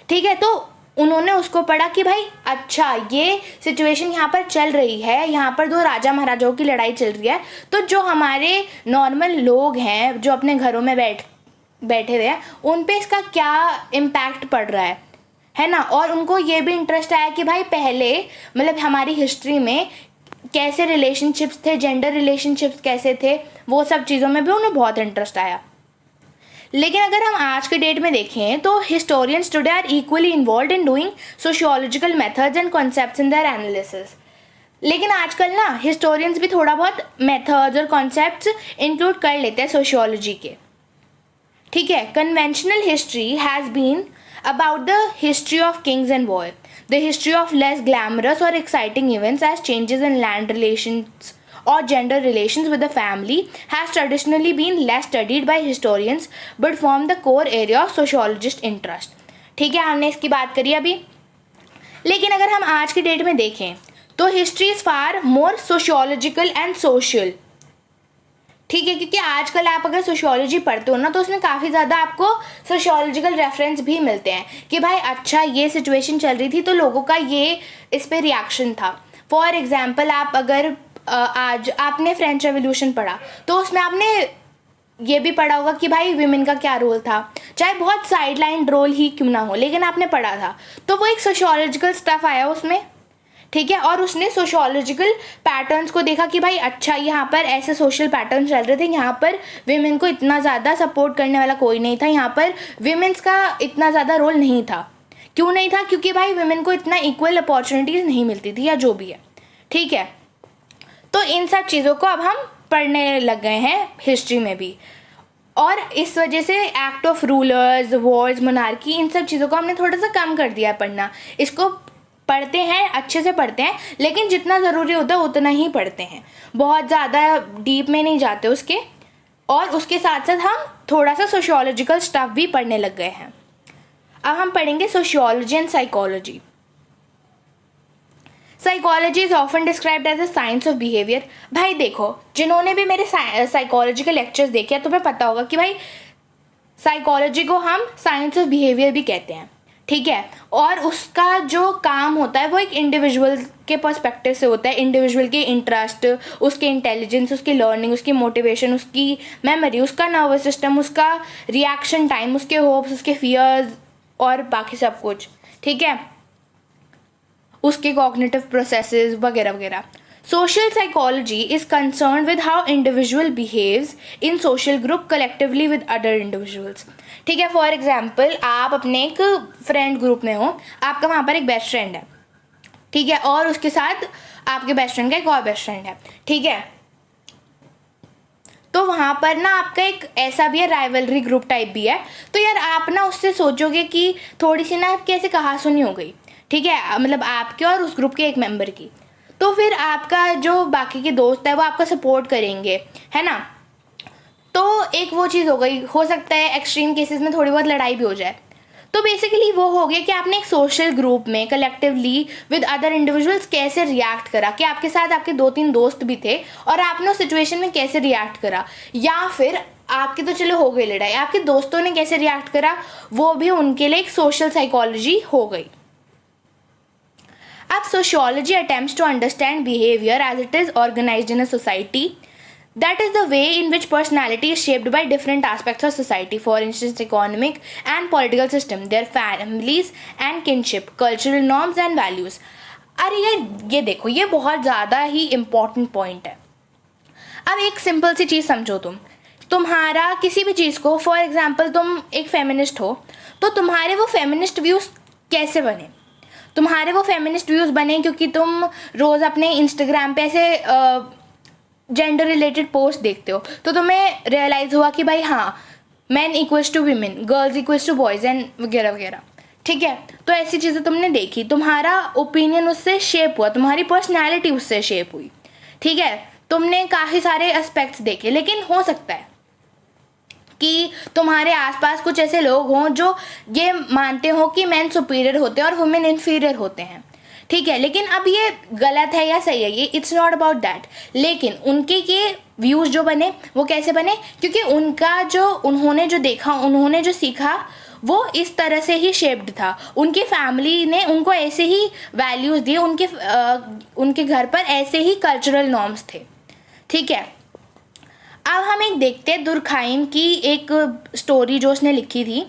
ठीक है, तो उन्होंने उसको पढ़ा कि भाई अच्छा ये सिचुएशन यहाँ पर चल रही है, यहाँ पर दो राजा महाराजाओं की लड़ाई चल रही है, तो जो हमारे नॉर्मल लोग हैं जो अपने घरों में बैठे हुए हैं उन पे इसका क्या इम्पैक्ट पड़ रहा है ना। और उनको ये भी इंटरेस्ट आया कि भाई पहले मतलब हमारी हिस्ट्री में कैसे रिलेशनशिप्स थे, जेंडर रिलेशनशिप्स कैसे थे, वो सब चीज़ों में भी उन्हें बहुत इंटरेस्ट आया। लेकिन अगर हम आज के डेट में देखें तो historians today are equally involve in doing sociological methods and concepts in their analysis. लेकिन आजकल ना हिस्टोरियंस भी थोड़ा बहुत मेथड्स और कॉन्सेप्ट्स इंक्लूड कर लेते हैं सोशियोलॉजी के, ठीक है। Conventional history has been about the history of kings and war, the history of less glamorous और exciting events as changes in land relations or gender relations with the family has traditionally been less studied by historians but form the core area of sociologist interest, ठीक है, हमने इसकी बात करी अभी। लेकिन अगर हम आज की डेट में देखें तो history is far more sociological and social, ठीक है, क्योंकि आजकल आप अगर सोशियोलॉजी पढ़ते हो ना तो उसमें काफ़ी ज़्यादा आपको सोशियोलॉजिकल रेफरेंस भी मिलते हैं कि भाई अच्छा ये सिचुएशन चल रही थी तो लोगों का ये इस पर रिएक्शन था। फॉर एग्जाम्पल आप अगर आज आपने फ्रेंच रेवोल्यूशन पढ़ा तो उसमें आपने ये भी पढ़ा होगा कि भाई विमेन का क्या रोल था, चाहे बहुत साइड लाइन रोल ही क्यों ना हो, लेकिन आपने पढ़ा था, तो वो एक सोशियोलॉजिकल स्टफ आया उसमें, ठीक है। और उसने सोशियोलॉजिकल पैटर्न्स को देखा कि भाई अच्छा यहाँ पर ऐसे सोशल पैटर्न चल रहे थे, यहाँ पर विमेन को इतना ज़्यादा सपोर्ट करने वाला कोई नहीं था, यहाँ पर विमेंस का इतना ज़्यादा रोल नहीं था। क्यों नहीं था? क्योंकि भाई विमेन को इतना इक्वल अपॉर्चुनिटीज़ नहीं मिलती थी या जो भी है, ठीक है। तो इन सब चीज़ों को अब हम पढ़ने लग गए हैं हिस्ट्री में भी, और इस वजह से act of rulers, wars, monarchy, इन सब चीज़ों को हमने थोड़ा सा कम कर दिया है पढ़ना। इसको पढ़ते हैं, अच्छे से पढ़ते हैं, लेकिन जितना ज़रूरी होता है उतना ही पढ़ते हैं, बहुत ज़्यादा डीप में नहीं जाते उसके। और उसके साथ साथ हम थोड़ा सा सोशियोलॉजिकल स्टफ भी पढ़ने लग गए हैं। अब हम पढ़ेंगे sociology and psychology. Psychology is often described as a science of behaviour. भाई देखो, जिन्होंने भी मेरे साइकोलॉजी के लेक्चर्स देखे हैं तुम्हें पता होगा कि भाई साइकोलॉजी को हम साइंस ऑफ बिहेवियर भी कहते हैं, ठीक है। और उसका जो काम होता है वो एक इंडिविजुअल के पर्सपेक्टिव से होता है, इंडिविजुअल के इंटरेस्ट, उसके इंटेलिजेंस, उसकी लर्निंग, उसकी मोटिवेशन, उसकी मेमोरी, उसका नर्वस सिस्टम, उसका रिएक्शन टाइम, उसके होप्स, उसके फियर्स और बाकी सब कुछ, ठीक है, उसके कॉग्निटिव प्रोसेसेस वगैरह वगैरह। Social psychology is concern with how individual behaves in social group collectively with other individuals, ठीक है। फॉर एग्जाम्पल आप अपने एक फ्रेंड ग्रुप में हो, आपका वहाँ पर एक बेस्ट फ्रेंड है, ठीक है, और उसके साथ आपके बेस्ट फ्रेंड का एक और बेस्ट फ्रेंड है, ठीक है। तो वहाँ पर ना आपका एक ऐसा भी है, राइवलरी ग्रुप टाइप भी है, तो यार आप ना उससे सोचोगे कि थोड़ी सी ना कैसे कहासुनी हो गई, ठीक है, मतलब आपके और उस ग्रुप के एक मेंबर की, तो फिर आपका जो बाकी के दोस्त है वो आपका सपोर्ट करेंगे, है ना। तो एक वो चीज़ हो गई, हो सकता है एक्सट्रीम केसेस में थोड़ी बहुत लड़ाई भी हो जाए। तो बेसिकली वो हो गया कि आपने एक सोशल ग्रुप में कलेक्टिवली विद अदर इंडिविजुअल्स कैसे रिएक्ट करा, कि आपके साथ आपके 2-3 दोस्त भी थे और आपने उस सिचुएशन में कैसे रिएक्ट करा, या फिर आपकी तो चलो हो गई लड़ाई, आपके दोस्तों ने कैसे रिएक्ट करा, वो भी उनके लिए एक सोशल साइकोलॉजी हो गई। अब sociology attempts to understand behavior as it is organized in a society. That is the way in which personality is shaped by different aspects of society, for instance economic and political system, their families and kinship, cultural norms and values. अरे यार ये देखो, ये बहुत ज़्यादा ही important point है। अब एक सिंपल सी चीज़ समझो, तुम्हारा किसी भी चीज़ को, फॉर एग्जाम्पल तुम एक फेमिनिस्ट हो, तो तुम्हारे वो फेमिनिस्ट व्यूज़ कैसे बने? तुम्हारे वो फेमिनिस्ट व्यूज़ बने क्योंकि तुम रोज़ अपने इंस्टाग्राम पे ऐसे जेंडर रिलेटेड पोस्ट देखते हो तो तुम्हें रियलाइज़ हुआ कि भाई हाँ, man equals to women, girls equals to boys and वगैरह वगैरह, ठीक है। तो ऐसी चीज़ें तुमने देखी, तुम्हारा ओपिनियन उससे शेप हुआ, तुम्हारी पर्सनैलिटी उससे शेप हुई, ठीक है। तुमने काफ़ी सारे एस्पेक्ट्स देखे, लेकिन हो सकता है कि तुम्हारे आसपास कुछ ऐसे लोग हों जो ये मानते हो कि मैन सुपीरियर होते हैं और वुमेन इन्फीरियर होते हैं, ठीक है। लेकिन अब ये गलत है या सही है, ये इट्स नॉट अबाउट दैट। लेकिन उनके ये व्यूज़ जो बने वो कैसे बने, क्योंकि उनका जो उन्होंने जो देखा, उन्होंने जो सीखा वो इस तरह से ही शेप्ड था। उनकी फैमिली ने उनको ऐसे ही वैल्यूज़ दिए, उनके घर पर ऐसे ही कल्चरल नॉर्म्स थे, ठीक है। अब हम एक देखते हैं दुर्खाइम की एक स्टोरी जो उसने लिखी थी,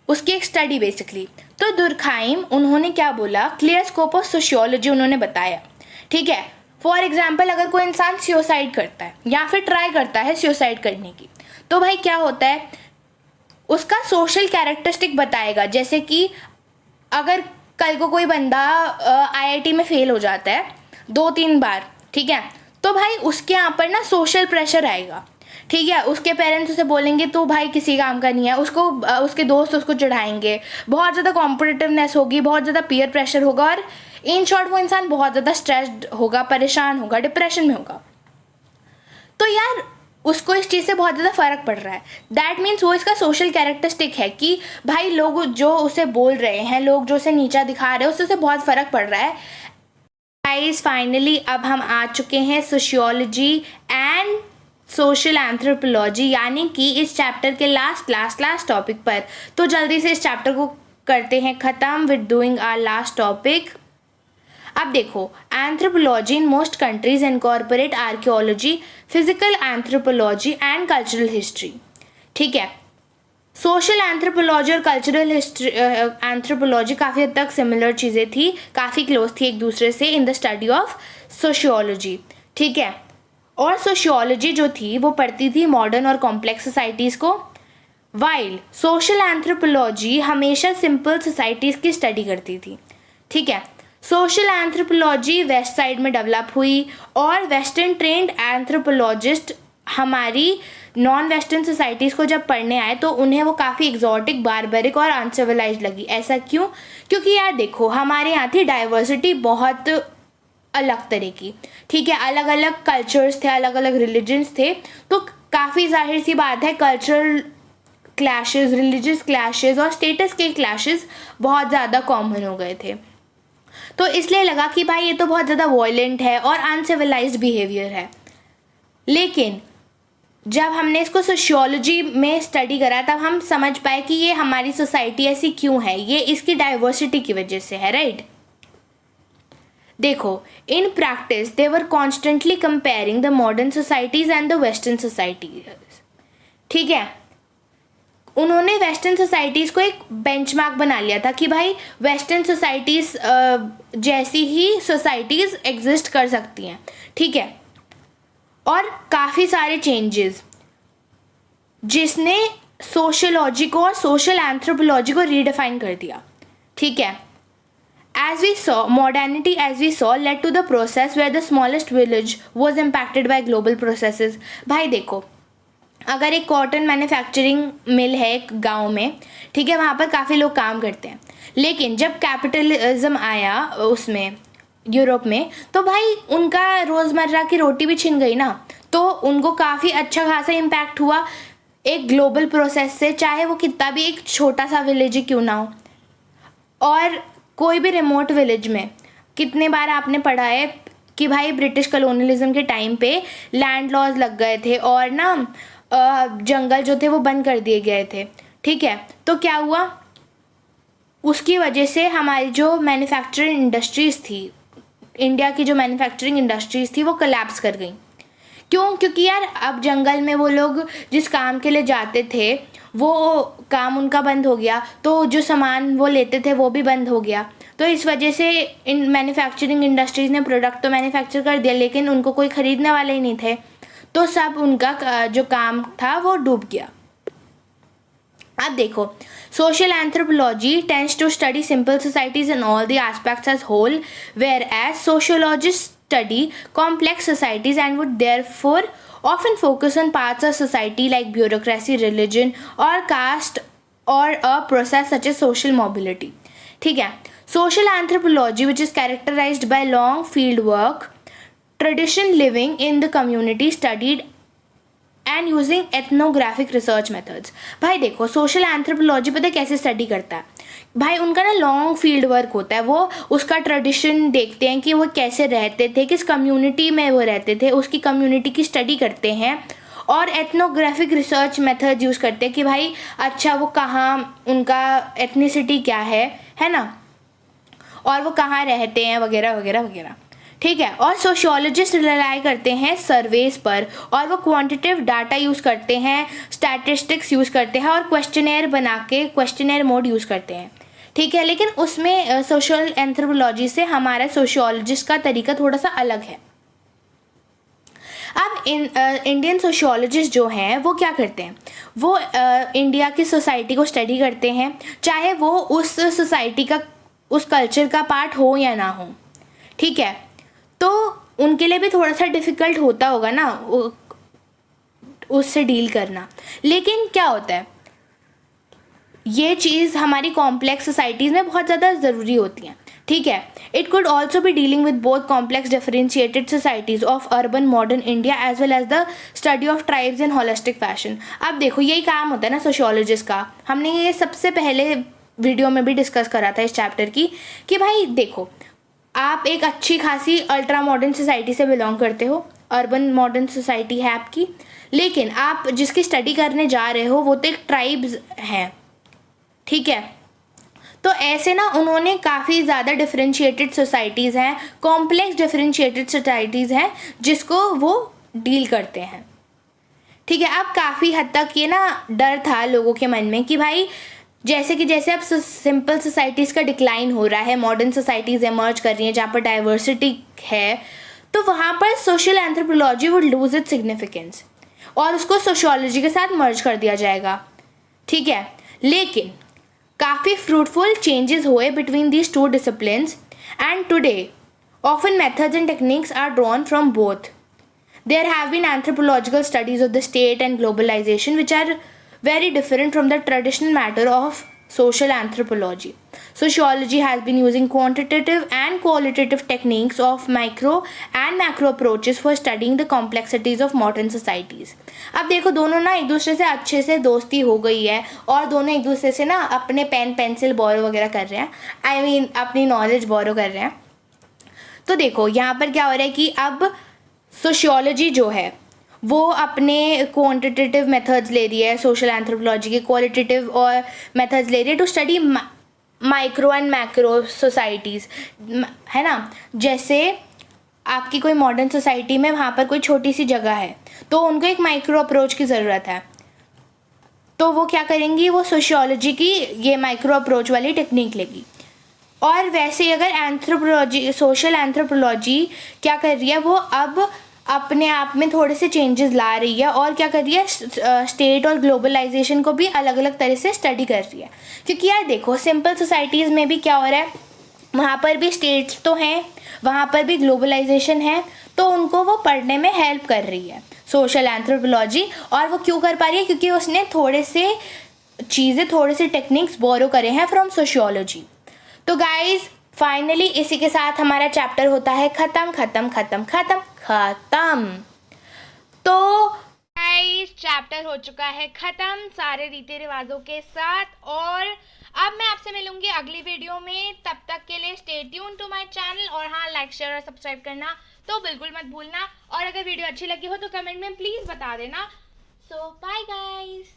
उसकी एक स्टडी बेसिकली। तो दुर्खाइम उन्होंने क्या बोला, क्लियर स्कोप ऑफ सोशियोलॉजी उन्होंने बताया, ठीक है। फॉर एग्जाम्पल अगर कोई इंसान सुसाइड करता है या फिर ट्राई करता है सुसाइड करने की, तो भाई क्या होता है, उसका सोशल कैरेक्टरिस्टिक बताएगा। जैसे कि अगर कल को कोई बंदा आईआईटी में फेल हो जाता है 2-3 बार, ठीक है, तो भाई उसके यहाँ पर ना सोशल प्रेशर आएगा, ठीक है। उसके पेरेंट्स उसे बोलेंगे तो भाई किसी काम का नहीं है, उसके दोस्त उसको चढ़ाएंगे, बहुत ज़्यादा कॉम्पिटिटिवनेस होगी, बहुत ज़्यादा पीयर प्रेशर होगा, और इन शॉर्ट वो इंसान बहुत ज़्यादा स्ट्रेस्ड होगा, परेशान होगा, डिप्रेशन में होगा। तो यार उसको इस चीज़ से बहुत ज़्यादा फ़र्क पड़ रहा है। दैट मीन्स वो इसका सोशल कैरेक्टरिस्टिक है कि भाई लोग जो उसे बोल रहे हैं, लोग जो उसे नीचा दिखा रहे हैं, उससे बहुत फ़र्क पड़ रहा है। गाइस फाइनली अब हम आ चुके हैं सोशियोलॉजी एंड सोशल एंथ्रोपोलॉजी, यानी कि इस चैप्टर के लास्ट टॉपिक पर। तो जल्दी से इस चैप्टर को करते हैं ख़त्म with doing our last topic. अब देखो, anthropology in most countries incorporate archaeology, physical anthropology and cultural history, ठीक है। सोशल एंथ्रोपोलॉजी और कल्चरल हिस्ट्री एंथ्रोपोलॉजी काफ़ी हद तक सिमिलर चीज़ें थी, काफ़ी क्लोज थी एक दूसरे से in the study of sociology, ठीक है। और सोशियोलॉजी जो थी वो पढ़ती थी मॉडर्न और कॉम्प्लेक्स सोसाइटीज़ को, वाइल सोशल एंथ्रोपोलॉजी हमेशा सिंपल सोसाइटीज़ की स्टडी करती थी, ठीक है। सोशल एंथ्रोपोलॉजी वेस्ट साइड में डेवलप हुई और वेस्टर्न ट्रेंड एंथ्रोपोलॉजिस्ट हमारी नॉन वेस्टर्न सोसाइटीज़ को जब पढ़ने आए तो उन्हें वो काफ़ी एग्जॉटिक, बारबरिक और अनसिविलाइज्ड लगी। ऐसा क्यों? क्योंकि यार देखो, हमारे यहाँ थी डाइवर्सिटी बहुत अलग तरह की, ठीक है। अलग अलग कल्चर्स थे, अलग अलग रिलीजन्स थे, तो काफ़ी जाहिर सी बात है कल्चरल क्लैशेस, रिलीजियस क्लैशेस और स्टेटस के क्लैशेस बहुत ज़्यादा कॉमन हो गए थे। तो इसलिए लगा कि भाई ये तो बहुत ज़्यादा वॉयलेंट है और अनसिविलाइज्ड बिहेवियर है। लेकिन जब हमने इसको सोशियोलॉजी में स्टडी करा तब हम समझ पाए कि ये हमारी सोसाइटी ऐसी क्यों है, ये इसकी डाइवर्सिटी की वजह से है, राइट। देखो, in practice they were constantly comparing the modern societies and the western societies, ठीक है। उन्होंने वेस्टर्न सोसाइटीज़ को एक बेंचमार्क बना लिया था कि भाई वेस्टर्न सोसाइटीज़ जैसी ही सोसाइटीज़ एग्जिस्ट कर सकती हैं, ठीक है। और काफ़ी सारे चेंजेस जिसने सोशियोलॉजी को और सोशल एंथ्रोपोलॉजी को रीडिफाइन कर दिया, ठीक है। As we saw, modernity as we saw led to the process where the smallest village was impacted by global processes. भाई देखो, अगर एक कॉटन मैन्युफैक्चरिंग मिल है एक गांव में, ठीक है, वहाँ पर काफ़ी लोग काम करते हैं। लेकिन जब कैपिटलिज्म आया उसमें यूरोप में, तो भाई उनका रोज़मर्रा की रोटी भी छिन गई ना, तो उनको काफ़ी अच्छा खासा इम्पैक्ट हुआ एक ग्लोबल प्रोसेस से, चाहे वो कितना भी एक छोटा सा विलेज ही क्यों ना हो। और कोई भी रिमोट विलेज में कितने बार आपने पढ़ा है कि भाई ब्रिटिश कलोनियलिज्म के टाइम पे लैंड लॉज लग गए थे और ना जंगल जो थे वो बंद कर दिए गए थे, ठीक है। तो क्या हुआ, उसकी वजह से हमारी जो मैन्युफैक्चरिंग इंडस्ट्रीज़ थी, इंडिया की जो मैन्युफैक्चरिंग इंडस्ट्रीज़ थी वो कोलैप्स कर गई। क्यों? क्योंकि यार अब जंगल में वो लोग जिस काम के लिए जाते थे वो काम उनका बंद हो गया, तो जो सामान वो लेते थे वो भी बंद हो गया। तो इस वजह से इन मैन्युफैक्चरिंग इंडस्ट्रीज़ ने प्रोडक्ट तो मैन्युफैक्चर कर दिया, लेकिन उनको कोई ख़रीदने वाले ही नहीं थे, तो सब उनका जो काम था वो डूब गया। अब देखो, social anthropology tends to study simple societies in all the aspects as whole, whereas sociologist study complex societies and would therefore often focus on parts of society like bureaucracy, religion or caste or a process such as social mobility. ठीक है. Social anthropology, which is characterized by long field work, tradition living in the community, studied and using ethnographic research methods. भाई देखो, social anthropology पता है कैसे study करता है भाई. उनका ना लॉन्ग फील्ड वर्क होता है. वो उसका ट्रेडिशन देखते हैं कि वो कैसे रहते थे, किस कम्युनिटी में वो रहते थे, उसकी कम्युनिटी की स्टडी करते हैं और एथनोग्राफिक रिसर्च मेथड यूज़ करते हैं कि भाई अच्छा वो कहाँ, उनका एथनिसिटी क्या है ना, और वो कहाँ रहते हैं वगैरह वगैरह वगैरह. ठीक है. और सोशियोलॉजिस्ट रिलाई करते हैं सर्वेस पर और वो क्वांटिटेटिव डाटा यूज़ करते हैं, स्टैटिस्टिक्स यूज़ करते हैं और क्वेश्चनेयर बना के क्वेश्चनेयर मोड यूज़ करते हैं. ठीक है. लेकिन उसमें सोशल एंथ्रोपोलॉजी से हमारा सोशियोलॉजिस्ट का तरीका थोड़ा सा अलग है. अब इंडियन सोशियोलॉजिस्ट जो हैं वो क्या करते हैं, वो इंडिया की सोसाइटी को स्टडी करते हैं, चाहे वो उस सोसाइटी का, उस कल्चर का पार्ट हो या ना हो. ठीक है. तो उनके लिए भी थोड़ा सा डिफ़िकल्ट होता होगा ना उससे डील करना. लेकिन क्या होता है, ये चीज़ हमारी कॉम्प्लेक्स सोसाइटीज़ में बहुत ज़्यादा ज़रूरी होती हैं. ठीक है. It could also be dealing with both complex differentiated societies of urban modern India as well as the study of tribes in holistic fashion. अब देखो, यही काम होता है ना सोशियोलॉजिस्ट का. हमने ये सबसे पहले वीडियो में भी डिस्कस करा था इस चैप्टर की कि भाई देखो, आप एक अच्छी खासी अल्ट्रा मॉडर्न सोसाइटी से बिलोंग करते हो, अर्बन मॉडर्न सोसाइटी है आपकी, लेकिन आप जिसकी स्टडी करने जा रहे हो वो तो एक ट्राइब्स हैं. ठीक है. तो ऐसे ना उन्होंने काफ़ी ज़्यादा डिफरेंशिएटेड सोसाइटीज़ हैं, कॉम्प्लेक्स डिफरेंशिएटेड सोसाइटीज़ हैं जिसको वो डील करते हैं. ठीक है. अब काफ़ी हद तक ये ना डर था लोगों के मन में कि भाई जैसे अब सिंपल सोसाइटीज़ का डिक्लाइन हो रहा है, मॉडर्न सोसाइटीज़ एमर्ज कर रही हैं जहाँ पर डाइवर्सिटी है, तो वहाँ पर social anthropology would lose its significance और उसको सोशियोलॉजी के साथ मर्ज कर दिया जाएगा. ठीक है. लेकिन काफ़ी फ्रूटफुल चेंजेस हुए between these two disciplines and today often methods and techniques are drawn from both. There have been anthropological studies of the state and globalisation which are very different from the traditional matter of social anthropology. Sociology has been using quantitative and qualitative techniques of micro and macro approaches for studying the complexities of modern societies. अब देखो, दोनों ना एक दूसरे से अच्छे से दोस्ती हो गई है और दोनों एक दूसरे से ना अपने पेन पेंसिल बोरो वगैरह कर रहे हैं, I mean अपनी नॉलेज बोरो कर रहे हैं. तो देखो यहाँ पर क्या हो रहा है कि अब सोशियोलॉजी जो है वो अपने क्वांटिटेटिव मेथड्स ले रही है, सोशल एंथ्रोपोलॉजी के क्वालिटेटिव और मेथड्स ले रही है to study micro and macro societies, है ना. जैसे आपकी कोई मॉडर्न सोसाइटी में वहाँ पर कोई छोटी सी जगह है तो उनको एक माइक्रो अप्रोच की ज़रूरत है, तो वो क्या करेंगी, वो सोशियोलॉजी की ये माइक्रो अप्रोच वाली टेक्निक लेगी. और वैसे अगर एंथ्रोपोलॉजी, सोशल एंथ्रोपोलॉजी क्या कर रही है, वो अब अपने आप में थोड़े से चेंजेस ला रही है और क्या कर रही है, स्टेट और ग्लोबलाइजेशन को भी अलग अलग तरह से स्टडी कर रही है. क्योंकि यार देखो, सिंपल सोसाइटीज़ में भी क्या हो रहा है, वहाँ पर भी स्टेट्स तो हैं, वहाँ पर भी ग्लोबलाइजेशन है, तो उनको वो पढ़ने में हेल्प कर रही है सोशल एंथ्रोपोलॉजी. और वो क्यों कर पा रही है, क्योंकि उसने थोड़े से चीज़ें, थोड़े से टेक्निक्स बोरो करे हैं फ्रॉम सोशियोलॉजी. तो गाइज फाइनली इसी के साथ हमारा चैप्टर होता है ख़त्म. तो गाइस चैप्टर हो चुका है ख़त्म सारे रीति रिवाजों के साथ, और अब मैं आपसे मिलूंगी अगली वीडियो में. तब तक के लिए stay tune to my channel, और हाँ, लाइक शेयर और सब्सक्राइब करना तो बिल्कुल मत भूलना. और अगर वीडियो अच्छी लगी हो तो कमेंट में प्लीज़ बता देना. सो बाय गाइस.